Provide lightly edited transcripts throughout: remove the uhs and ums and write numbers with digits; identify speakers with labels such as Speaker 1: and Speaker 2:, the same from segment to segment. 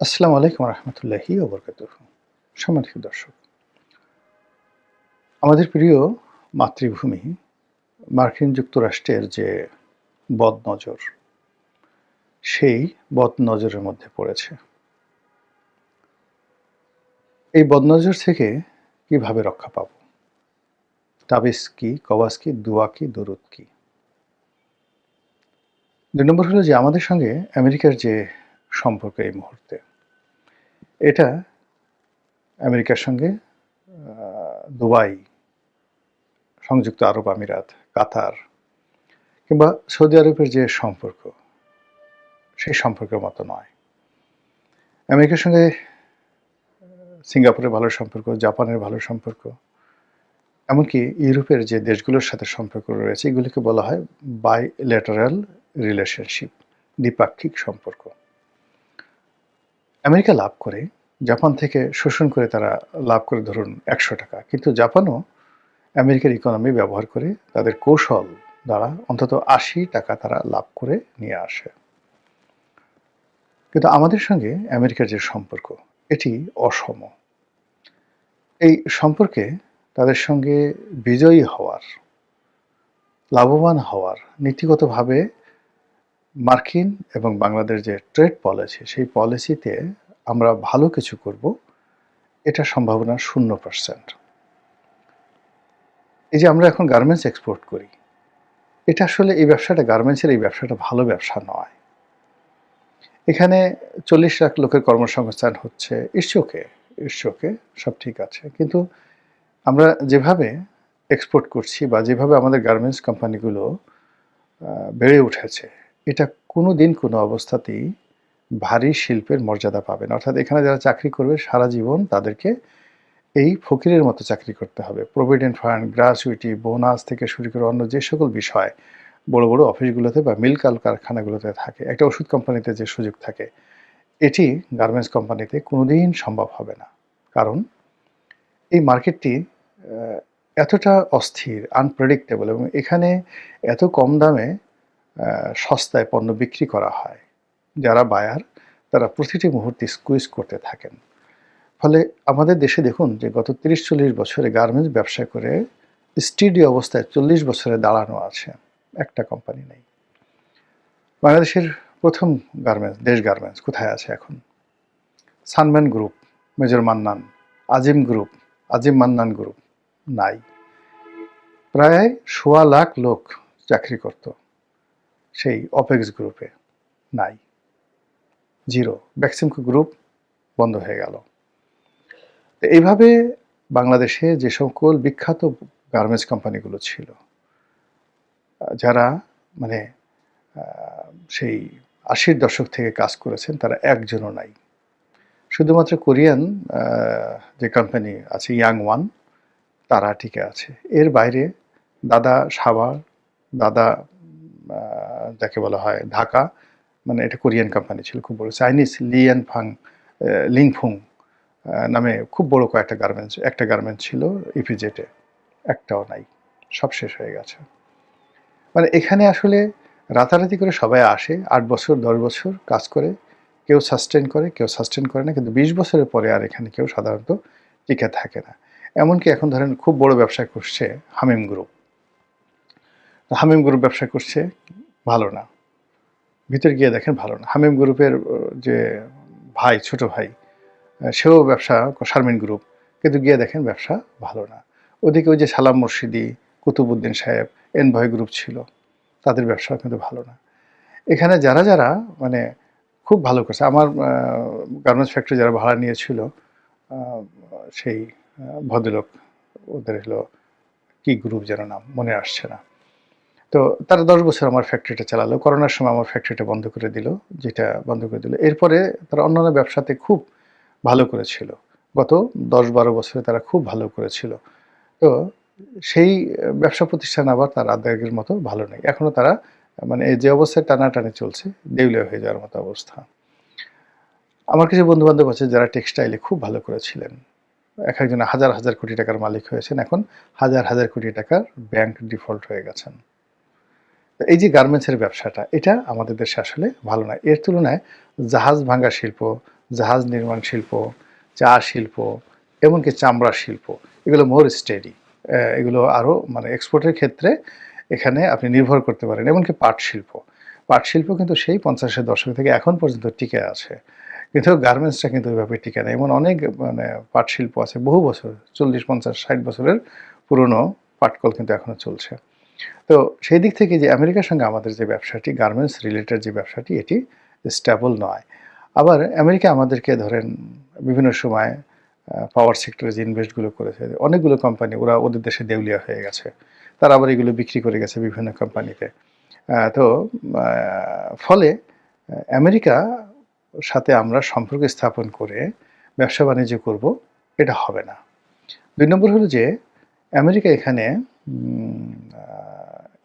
Speaker 1: আসসালামু আলাইকুম রহমতুল্লাহি ওয়া বারাকাতুহু। সম্মানিত দর্শক, আমাদের প্রিয় মাতৃভূমি মার্কিন যুক্তরাষ্ট্রের যে বদনজর, সেই বদনজরের মধ্যে পড়েছে। এই বদনজর থেকে কিভাবে রক্ষা পাব? তাবিজ কি, কওয়াজ কি, দোয়া কি, দরুদ কি? ২ নম্বর হলো যে আমাদের সঙ্গে আমেরিকার যে সম্পর্ক এই মুহূর্তে, এটা আমেরিকার সঙ্গে দুবাই, সংযুক্ত আরব আমিরাত, কাতার কিংবা সৌদি আরবের যে সম্পর্ক, সেই সম্পর্কের মতো নয়। আমেরিকার সঙ্গে সিঙ্গাপুরের ভালো সম্পর্ক, জাপানের ভালো সম্পর্ক, এমনকি ইউরোপের যে দেশগুলোর সাথে সম্পর্ক রয়েছে, এগুলিকে বলা হয় বাইল্যাটারাল রিলেশনশিপ, দ্বিপাক্ষিক সম্পর্ক। আমেরিকা লাভ করে, জাপান থেকে শোষণ করে তারা লাভ করে ধরুন ৳১০০, কিন্তু জাপানও আমেরিকার ইকোনমি ব্যবহার করে তাদের কৌশল দ্বারা অন্তত ৳৮০ তারা লাভ করে নিয়ে আসে। কিন্তু আমাদের সঙ্গে আমেরিকার যে সম্পর্ক, এটি অসম। এই সম্পর্কে তাদের সঙ্গে বিজয়ী হওয়ার, লাভবান হওয়ার, নীতিগতভাবে মার্কিন এবং বাংলাদেশ যে ট্রেড পলিসি, সেই পলিসিতে আমরা ভালো কিছু করব, এটা সম্ভাবনা 0%। এই যে আমরা এখন গার্মেন্টস এক্সপোর্ট করি, এটা আসলে এই ব্যবসাটা, গার্মেন্টসের এই ব্যবসাটা ভালো ব্যবসা নয়। এখানে ৪০ লাখ লোকের কর্মসংস্থান হচ্ছে, ইটস ওকে, সব ঠিক আছে। কিন্তু আমরা যেভাবে এক্সপোর্ট করছি বা যেভাবে আমাদের গার্মেন্টস কোম্পানিগুলো বেড়ে উঠেছে, এটা কোনো দিন কোনো অবস্থাতেই ভারী শিল্পের মর্যাদা পাবে না। অর্থাৎ এখানে যারা চাকরি করবে সারা জীবন তাদেরকে এই ফকিরের মতো চাকরি করতে হবে। প্রভিডেন্ট ফান্ড, গ্র্যাচুইটি, বোনাস থেকে শুরু করে অন্য যে সকল বিষয় বড় বড় অফিসগুলোতে বা মিল কারখানাগুলোতে থাকে, একটা ওষুধ কোম্পানিতে যে সুযোগ থাকে, এটি গার্মেন্টস কোম্পানিতে কোনোদিন সম্ভব হবে না। কারণ এই মার্কেটটি এতটা অস্থির, আনপ্রেডিক্টেবল, এবং এখানে এত কম দামে সস্তায় পণ্য বিক্রি করা হয়। যারা বায়ার, তারা প্রতিটি মুহূর্তে স্কুইজ করতে থাকেন। ফলে আমাদের দেশে দেখুন যে গত ৩০-৪০ বছরে গার্মেন্টস ব্যবসা করে স্টিডি অবস্থায় ৪০ বছরে দাঁড়ানো আছে, একটা কোম্পানি নেই। বাংলাদেশের প্রথম গার্মেন্টস, দেশ গার্মেন্টস কোথায় আছে এখন? সানম্যান গ্রুপ, মেজর মান্নান, আজিম গ্রুপ, আজিম মান্নান গ্রুপ নাই। প্রায় ১.৫ লাখ লোক চাকরি করত সেই অপেক্স গ্রুপে, নাই, জিরো। বেক্সিমকো গ্রুপ বন্ধ হয়ে গেল। এইভাবে বাংলাদেশে যে সকল বিখ্যাত গার্মেন্টস কোম্পানিগুলো ছিল, যারা মানে সেই ৮০-র দশক থেকে কাজ করেছেন, তারা একজনও নাই। শুধুমাত্র কোরিয়ান যে কোম্পানি আছে ইয়াং ওয়ান, তারা টিকে আছে। এর বাইরে দাদা সাভার, দাদা যাকে বলা হয় ঢাকা, মানে এটা কোরিয়ান কোম্পানি ছিল, খুব বড়। চাইনিজ লিংফুং নামে খুব বড় একটা গার্মেন্টস ছিল ইপিজেটে, একটাও নাই, সব শেষ হয়ে গেছে। মানে এখানে আসলে রাতারাতি করে সবাই আসে, ৮ বছর ১০ বছর কাজ করে, কেউ সাস্টেন করে, কেউ সাস্টেন করে না, কিন্তু ২০ বছরের পরে আর এখানে কেউ সাধারণত টিকে থাকে না। এমনকি এখন ধরেন খুব বড় ব্যবসা করছে হামিম গ্রুপ। হামিম গ্রুপ ব্যবসা করছে, ভালো না। ভিতরে গিয়ে দেখেন ভালো না। হামিম গ্রুপের যে ভাই, ছোট ভাই, সেও ব্যবসা, শারমিন গ্রুপ, কিন্তু গিয়ে দেখেন ব্যবসা ভালো না। ওদিকে ওই যে সালাম মুর্শিদি, কুতুবউদ্দিন সাহেব, এনভয় গ্রুপ ছিল, তাদের ব্যবসাও কিন্তু ভালো না। এখানে যারা যারা মানে খুব ভালো করছে, আমার গার্মেন্টস ফ্যাক্টরি যারা ভাড়া নিয়েছিল, সেই ভদ্রলোক, ওদের হলো কি গ্রুপ যেন, নাম মনে আসছে না, তো তারা ১০ বছর আমার ফ্যাক্টরিটা চালালো। করোনার সময় আমার ফ্যাক্টরিটা বন্ধ করে দিল, এরপরে তারা অন্যান্য ব্যবসাতে খুব ভালো করেছিল। গত ১০-১২ বছরে তারা খুব ভালো করেছিল। তো সেই ব্যবসা প্রতিষ্ঠান আবার তার আগের মতো ভালো নেই। এখনো তারা মানে যে অবস্থায় টানাটানি চলছে, দেউলিয়া হয়ে যাওয়ার মতো অবস্থা। আমার কিছু বন্ধু-বান্ধব আছে যারা টেক্সটাইলে খুব ভালো করেছিলেন। একেকজন হাজার কোটি টাকার মালিক হয়েছেন, এখন হাজার কোটি টাকার ব্যাংক ডিফল্ট হয়ে গেছেন। এই যে গার্মেন্টসের ব্যবসাটা, এটা আমাদের দেশে আসলে ভালো না। এর তুলনায় জাহাজ ভাঙা শিল্প, জাহাজ নির্মাণ শিল্প, চা শিল্প, এমনকি চামড়া শিল্প, এগুলো মোর স্টেডি। এগুলো আরও মানে এক্সপোর্টের ক্ষেত্রে এখানে আপনি নির্ভর করতে পারেন। এমনকি পাট শিল্প, পাট শিল্প কিন্তু সেই 50-এর দশক থেকে এখন পর্যন্ত টিকে আছে। কিন্তু গার্মেন্টসটা কিন্তু ওইভাবে টিকে নেই। এমন অনেক মানে পাট শিল্প আছে বহু বছর, 40, 50, 60 বছরের পুরনো পাটকল কিন্তু এখনো চলছে। তো সেই দিক থেকে যে আমেরিকার সঙ্গে আমাদের যে ব্যবসাটি, গার্মেন্টস রিলেটেড যে ব্যবসাটি, এটি স্টেবল নয়। আবার আমেরিকা আমাদেরকে ধরেন বিভিন্ন সময় পাওয়ার সেক্টরে যে ইনভেস্টগুলো করেছে, অনেকগুলো কোম্পানি ওরা ওদের দেশে দেউলিয়া হয়ে গেছে। তারা আবার এগুলো বিক্রি করে গেছে বিভিন্ন কোম্পানিতে। তো ফলে আমেরিকা সাথে আমরা সম্পর্ক স্থাপন করে ব্যবসা বাণিজ্য করব, এটা হবে না। ২ নম্বর হলো যে আমেরিকা এখানে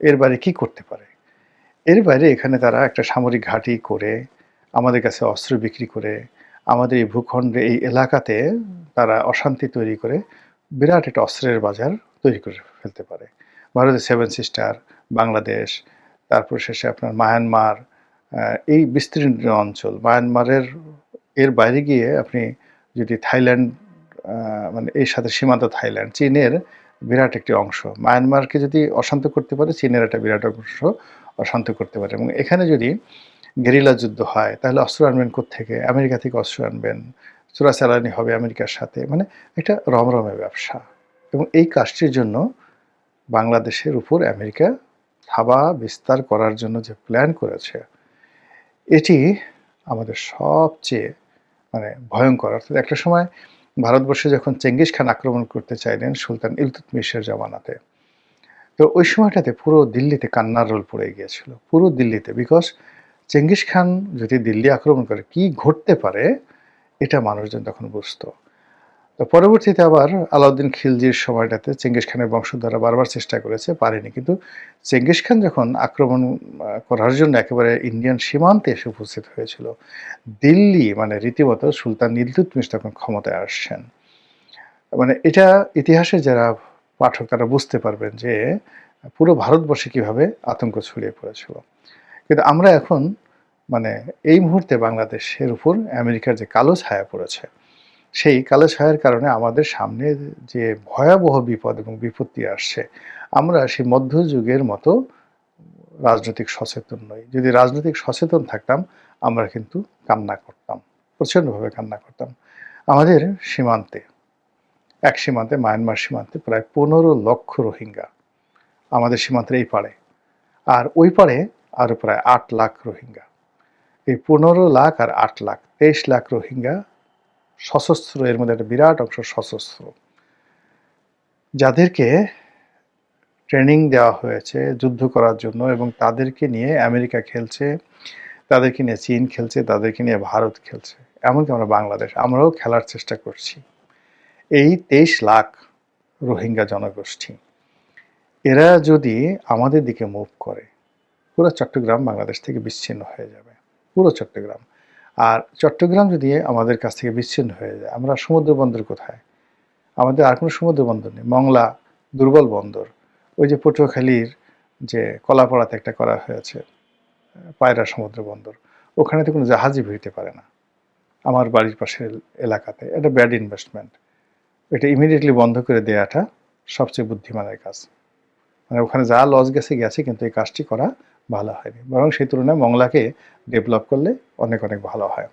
Speaker 1: এর বাইরে কি করতে পারে? এর বাইরে এখানে তারা একটা সামরিক ঘাঁটি করে, আমাদের কাছে অস্ত্র বিক্রি করে, আমাদের এই ভূখণ্ডে এই এলাকাতে তারা অশান্তি তৈরি করে বিরাট একটা অস্ত্রের বাজার তৈরি করে ফেলতে পারে। ভারতের 7 সিস্টার, বাংলাদেশ, তারপর শেষে আপনার মায়ানমার, এই বিস্তীর্ণ অঞ্চল। মায়ানমারের এর বাইরে গিয়ে আপনি যদি থাইল্যান্ড, মানে এর সাথে সীমান্ত থাইল্যান্ড, চীনের বিরাট একটি অংশ। মায়ানমারকে যদি অশান্ত করতে পারে, চীনের একটা বিরাট অংশ অশান্ত করতে পারে। এবং এখানে যদি গেরিলা যুদ্ধ হয়, তাহলে অস্ত্র আনবেন কোত্থেকে? আমেরিকা থেকে অস্ত্র আনবেন, চোরাচালানি হবে আমেরিকার সাথে, মানে একটা রমরমে ব্যবসা। এবং এই কাজটির জন্য বাংলাদেশের উপর আমেরিকা থাবা বিস্তার করার জন্য যে প্ল্যান করেছে, এটি আমাদের সবচেয়ে মানে ভয়ঙ্কর। অর্থাৎ একটা সময় ভারতবর্ষে যখন চেঙ্গিস খান আক্রমণ করতে চাইলেন সুলতান ইলতুৎমিশের জামানাতে, তো ওই সময়টাতে পুরো দিল্লিতে কান্নার রোল পড়ে গিয়েছিল, পুরো দিল্লিতে। বিকজ চেঙ্গিস খান যদি দিল্লি আক্রমণ করে কি ঘটতে পারে, এটা মানুষজন তখন বুঝতো। তো পরবর্তীতে আবার আলাউদ্দিন খিলজির সময়টাতে চেঙ্গিস খানের বংশধররা বারবার চেষ্টা করেছে, পারেনি। কিন্তু চেঙ্গিস খান যখন আক্রমণ করার জন্য একেবারে ইন্ডিয়ান সীমান্তে এসে উপস্থিত হয়েছিল, দিল্লি মানে রীতিমতো সুলতান ইলতুৎমিশ তখন ক্ষমতায় আসছেন। মানে এটা ইতিহাসের যারা পাঠক তারা বুঝতে পারবেন যে পুরো ভারতবর্ষে কিভাবে আতঙ্ক ছড়িয়ে পড়েছিল। কিন্তু আমরা এখন মানে এই মুহূর্তে বাংলাদেশের উপর আমেরিকার যে কালো ছায়া পড়েছে, সেই কালো ছায়ার কারণে আমাদের সামনে যে ভয়াবহ বিপদ এবং বিপত্তি আসছে, আমরা সেই মধ্যযুগের মতো রাজনৈতিক সচেতন নই। যদি রাজনৈতিক সচেতন থাকতাম, আমরা কিন্তু কান্না করতাম, প্রচণ্ডভাবে কান্না করতাম। আমাদের সীমান্তে, এক সীমান্তে, মায়ানমার সীমান্তে প্রায় 15 লক্ষ রোহিঙ্গা আমাদের সীমান্তের এই পাড়ে, আর ওই পাড়ে আরও প্রায় 8 লাখ রোহিঙ্গা। এই 15 লাখ আর 8 লাখ, 23 লাখ রোহিঙ্গা সশস্ত্র, এর মধ্যে একটা বিরাট অংশ সশস্ত্র, যাদেরকে ট্রেনিং দেওয়া হয়েছে যুদ্ধ করার জন্য, এবং তাদেরকে নিয়ে আমেরিকা খেলছে, তাদেরকে নিয়ে চীন খেলছে, তাদেরকে নিয়ে ভারত খেলছে, এমনকি আমরা বাংলাদেশ, আমরাও খেলার চেষ্টা করছি। এই 23 লাখ রোহিঙ্গা জনগোষ্ঠী, এরা যদি আমাদের দিকে মুভ করে, পুরো চট্টগ্রাম বাংলাদেশ থেকে বিচ্ছিন্ন হয়ে যাবে, পুরো চট্টগ্রাম। আর চট্টগ্রাম যদি আমাদের কাছ থেকে বিচ্ছিন্ন হয়ে যায়, আমরা সমুদ্র বন্দর কোথায়? আমাদের আর কোনো সমুদ্র বন্দর নেই। মংলা দুর্বল বন্দর। ওই যে পটুয়াখালীর যে কলাপাড়াতে একটা করা হয়েছে পায়রা সমুদ্র বন্দর, ওখানে তো কোনো জাহাজই ভিড়তে পারে না। আমার বাড়ির পাশের এলাকাতে এটা ব্যাড ইনভেস্টমেন্ট। এটা ইমিডিয়েটলি বন্ধ করে দেওয়াটা সবচেয়ে বুদ্ধিমানের কাজ। মানে ওখানে যা লস গেছে গেছে, কিন্তু এই কাজটি করা ভালো হয়নি। বরং সেই তুলনায় মংলাকে ডেভেলপ করলে অনেক অনেক ভালো হয়।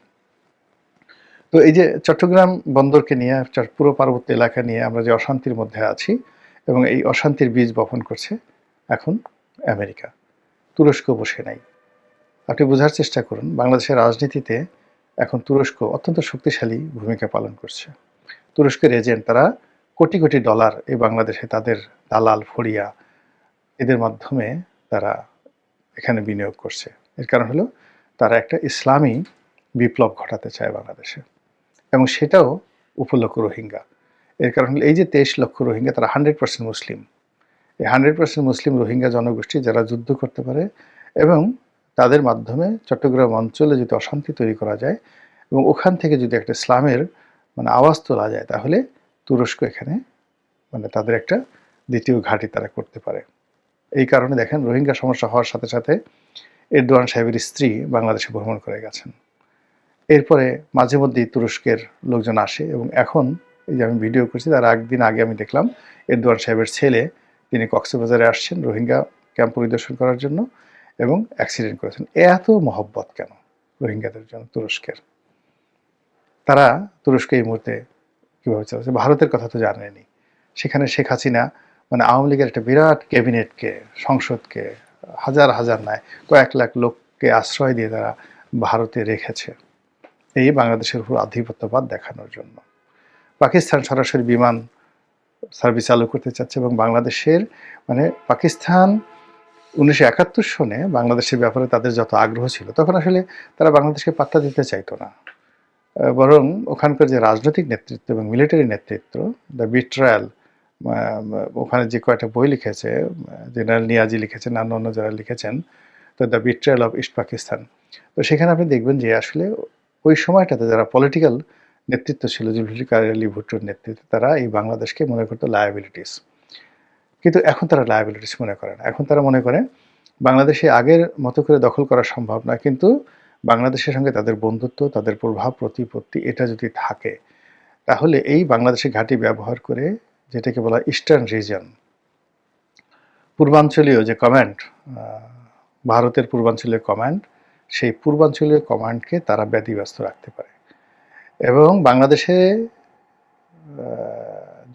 Speaker 1: তো এই যে চট্টগ্রাম বন্দরকে নিয়ে, পুরো পার্বত্য এলাকা নিয়ে আমরা যে অশান্তির মধ্যে আছি, এবং এই অশান্তির বীজ বপন করছে এখন আমেরিকা। তুরস্ক বসে নাই। আপনি বোঝার চেষ্টা করুন, বাংলাদেশের রাজনীতিতে এখন তুরস্ক অত্যন্ত শক্তিশালী ভূমিকা পালন করছে। তুরস্কের এজেন্ট, তারা কোটি কোটি ডলার এই বাংলাদেশে তাদের দালাল ফড়িয়া এদের মাধ্যমে তারা এখানে বিনিয়োগ করছে। এর কারণ হলো তারা একটা ইসলামী বিপ্লব ঘটাতে চায় বাংলাদেশে, এবং সেটাও উপলক্ষ রোহিঙ্গা। এর কারণ হলো এই যে 23 লক্ষ রোহিঙ্গা, তারা 100% মুসলিম। এই 100% মুসলিম রোহিঙ্গা জনগোষ্ঠী যারা যুদ্ধ করতে পারে, এবং তাদের মাধ্যমে চট্টগ্রাম অঞ্চলে যদি অশান্তি তৈরি করা যায় এবং ওখান থেকে যদি একটা ইসলামের মানে আওয়াজ তোলা যায়, তাহলে তুরস্ক এখানে মানে তাদের একটা দ্বিতীয় ঘাঁটি তারা করতে পারে। এই কারণে দেখেন, রোহিঙ্গা সমস্যা হওয়ার সাথে সাথে এরদোয়ান সাহেবের স্ত্রী বাংলাদেশে ভ্রমণ করে গেছেন। এরপরে মাঝে মধ্যেই তুরস্কের লোকজন আসে, এবং এখন এই যে আমি ভিডিও করছি তার একদিন আগে আমি দেখলাম এরদোয়ান সাহেবের ছেলে তিনি কক্সবাজারে আসছেন রোহিঙ্গা ক্যাম্প পরিদর্শন করার জন্য, এবং অ্যাক্সিডেন্ট করেছেন। এত মহব্বত কেন রোহিঙ্গাদের জন্য তুরস্কের? তারা তুরস্ক এই মুহূর্তে কীভাবে চালাচ্ছে? ভারতের কথা তো জানেনি। সেখানে শেখ হাসিনা মানে আওয়ামী লীগের একটা বিরাট ক্যাবিনেটকে, সংসদকে, হাজার হাজার নয় কয়েক লাখ লোককে আশ্রয় দিয়ে তারা ভারতে রেখেছে এই বাংলাদেশের উপর আধিপত্যবাদ দেখানোর জন্য। পাকিস্তান সরাসরি বিমান সার্ভিস চালু করতে চাচ্ছে, এবং বাংলাদেশের মানে পাকিস্তান 1971 সনে বাংলাদেশের ব্যাপারে তাদের যত আগ্রহ ছিল, তখন আসলে তারা বাংলাদেশকে পাত্তা দিতে চাইতো না। বরং ওখানকার যে রাজনৈতিক নেতৃত্ব এবং মিলিটারি নেতৃত্ব, দ্য বিট্রায়াল, ওখানে যে কয়টা বই লিখেছে, জেনারেল নিয়াজি লিখেছেন, অন্য যারা লিখেছেন, তো the betrayal of east Pakistan, তো সেখানে আপনি দেখবেন যে আসলে ওই সময়টাতে যারা পলিটিক্যাল নেতৃত্ব ছিল, জুলফিকার আলী ভুট্টোর নেতৃত্বে, তারা এই বাংলাদেশকে মনে করতো লায়াবিলিটিস। কিন্তু এখন তারা লায়াবিলিটিস মনে করে না। এখন তারা মনে করে বাংলাদেশে আগের মতো করে দখল করা সম্ভব না, কিন্তু বাংলাদেশের সঙ্গে তাদের বন্ধুত্ব, তাদের প্রভাব প্রতিপত্তি এটা যদি থাকে, তাহলে এই বাংলাদেশের ঘাঁটি ব্যবহার করে, যেটাকে বলা ইস্টার্ন রিজন, পূর্বাঞ্চলীয় যে কমান্ড, ভারতের পূর্বাঞ্চলীয় কমান্ড, সেই পূর্বাঞ্চলীয় কমান্ডকে তারা ব্যতিব্যস্ত রাখতে পারে। এবং বাংলাদেশে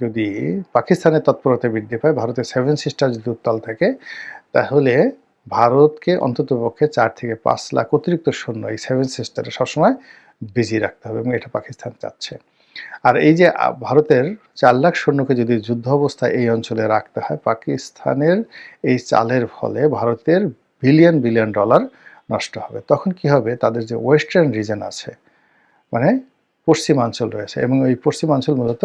Speaker 1: যদি পাকিস্তানের তৎপরতা বৃদ্ধি পায়, ভারতের 7 সিস্টার যদি উত্তাল থাকে, তাহলে ভারতকে অন্ততপক্ষে 4 থেকে 5 লাখ অতিরিক্ত সৈন্য এই 7 সিস্টারে সবসময় বিজি রাখতে হবে, এবং এটা পাকিস্তান চাচ্ছে। আর এই যে ভারতের 4 লাখ সৈন্যকে যদি যুদ্ধ অবস্থায় এই অঞ্চলে রাখতে হয়, পাকিস্তানের এই চালের ফলে ভারতের বিলিয়ন বিলিয়ন ডলার নষ্ট হবে। তখন কি হবে? তাদের যে ওয়েস্টার্ন রিজন আছে, মানে পশ্চিমাঞ্চল রয়েছে, এবং এই পশ্চিমাঞ্চল মূলত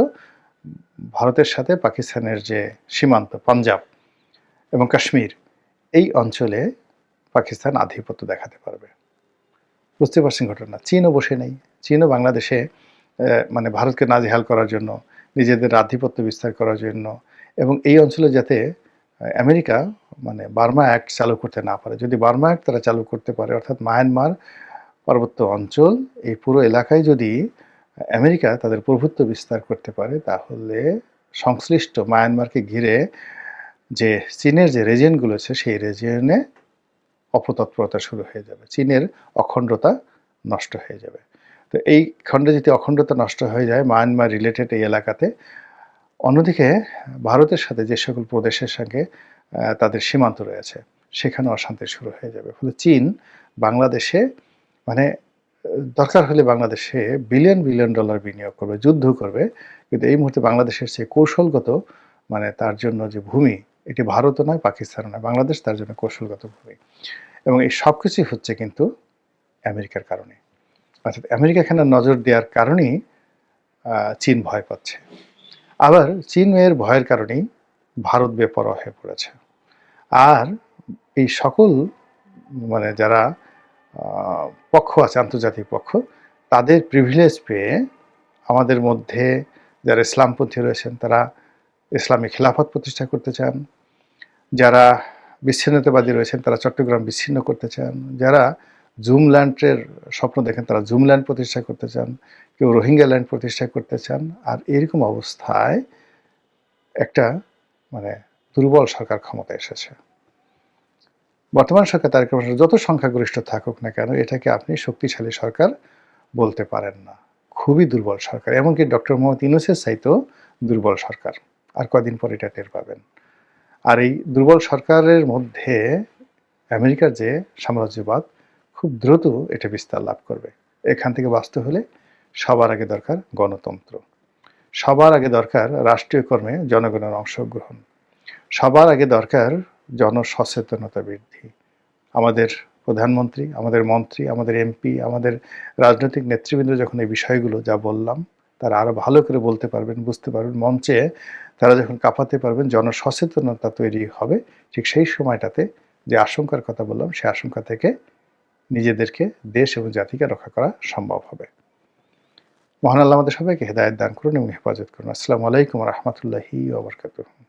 Speaker 1: ভারতের সাথে পাকিস্তানের যে সীমান্ত, পাঞ্জাব এবং কাশ্মীর, এই অঞ্চলে পাকিস্তান আধিপত্য দেখাতে পারবে। বুঝতে পারছেন ঘটনা? চীনও বসে নেই। চীনও বাংলাদেশে মানে ভারতকে নাজেহাল করার জন্য, নিজেদের আধিপত্য বিস্তার করার জন্য, এবং এই অঞ্চলে যাতে আমেরিকা মানে বার্মা অ্যাক্ট চালু করতে না পারে। যদি বার্মা অ্যাক্ট তারা চালু করতে পারে, অর্থাৎ মায়ানমার পার্বত্য অঞ্চল, এই পুরো এলাকায় যদি আমেরিকা তাদের প্রভুত্ব বিস্তার করতে পারে, তাহলে সংশ্লিষ্ট মায়ানমারকে ঘিরে যে চীনের যে রিজিয়নগুলো আছে, সেই রিজিয়নে অপতৎপরতা শুরু হয়ে যাবে। চীনের অখণ্ডতা নষ্ট হয়ে যাবে। তো এই খণ্ডে যদি অখণ্ডতা নষ্ট হয়ে যায় মায়ানমার রিলেটেড এই এলাকাতে, অন্যদিকে ভারতের সাথে যে সকল প্রদেশের সঙ্গে তাদের সীমান্ত রয়েছে, সেখানে অশান্তি শুরু হয়ে যাবে। ফলে চীন বাংলাদেশে মানে দরকার হলে বাংলাদেশে বিলিয়ন বিলিয়ন ডলার বিনিয়োগ করবে, যুদ্ধ করবে, কিন্তু এই মুহূর্তে বাংলাদেশের যে কৌশলগত মানে তার জন্য যে ভূমি, এটি ভারতও নয়, পাকিস্তানও নয়, বাংলাদেশ তার জন্য কৌশলগত ভূমি। এবং এই সব কিছুই হচ্ছে কিন্তু আমেরিকার কারণে, অর্থাৎ আমেরিকা এখানে নজর দেওয়ার কারণেই চীন ভয় পাচ্ছে। আবার চীনের ভয়ের কারণেই ভারত বেপরোয়া হয়ে পড়েছে। আর এই সকল মানে যারা পক্ষ আছে, আন্তর্জাতিক পক্ষ, তাদের প্রিভিলেজ পেয়ে আমাদের মধ্যে যারা ইসলামপন্থী রয়েছেন, তারা ইসলামী খিলাফত প্রতিষ্ঠা করতে চান। যারা বিচ্ছিন্নতাবাদী রয়েছেন, তারা চট্টগ্রাম বিচ্ছিন্ন করতে চান। যারা জুমল্যান্ডের স্বপ্ন দেখেন, তারা জুমল্যান্ড প্রতিষ্ঠা করতে চান। কেউ রোহিঙ্গা ল্যান্ড প্রতিষ্ঠা করতে চান। আর এরকম অবস্থায় একটা মানে দুর্বল সরকার ক্ষমতায় এসেছে। বর্তমান সরকার তারেক রহমানের যত সংখ্যাগরিষ্ঠ থাকুক না কেন, এটাকে আপনি শক্তিশালী সরকার বলতে পারেন না। খুবই দুর্বল সরকার। এমনকি ডক্টর মোহাম্মদ ইউনূসের চাইতেও দুর্বল সরকার। আর কদিন পর এটা টের পাবেন। আর এই দুর্বল সরকারের মধ্যে আমেরিকার যে সাম্রাজ্যবাদ খুব দ্রুত এটা বিস্তার লাভ করবে। এখান থেকে বাঁচতে হলে সবার আগে দরকার গণতন্ত্র, সবার আগে দরকার রাষ্ট্রীয় কর্মে জনগণের অংশগ্রহণ, সবার আগে দরকার জনসচেতনতা বৃদ্ধি। আমাদের প্রধানমন্ত্রী, আমাদের মন্ত্রী, আমাদের এমপি, আমাদের রাজনৈতিক নেতৃবৃন্দ যখন এই বিষয়গুলো যা বললাম তারা আরও ভালো করে বলতে পারবেন, বুঝতে পারবেন, মঞ্চে তারা যখন কাঁপাতে পারবেন, জনসচেতনতা তৈরি হবে, ঠিক সেই সময়টাতে যে আশঙ্কার কথা বললাম, সেই আশঙ্কা থেকে নিজেদেরকে, দেশ এবং জাতিকে রক্ষা করা সম্ভব হবে। মহান আল্লাহ আমাদের সবাইকে হেদায়েত দান করুন এবং হেফাজত করুন। আসসালামু আলাইকুম ওয়া রাহমাতুল্লাহি ওয়া বারাকাতুহু।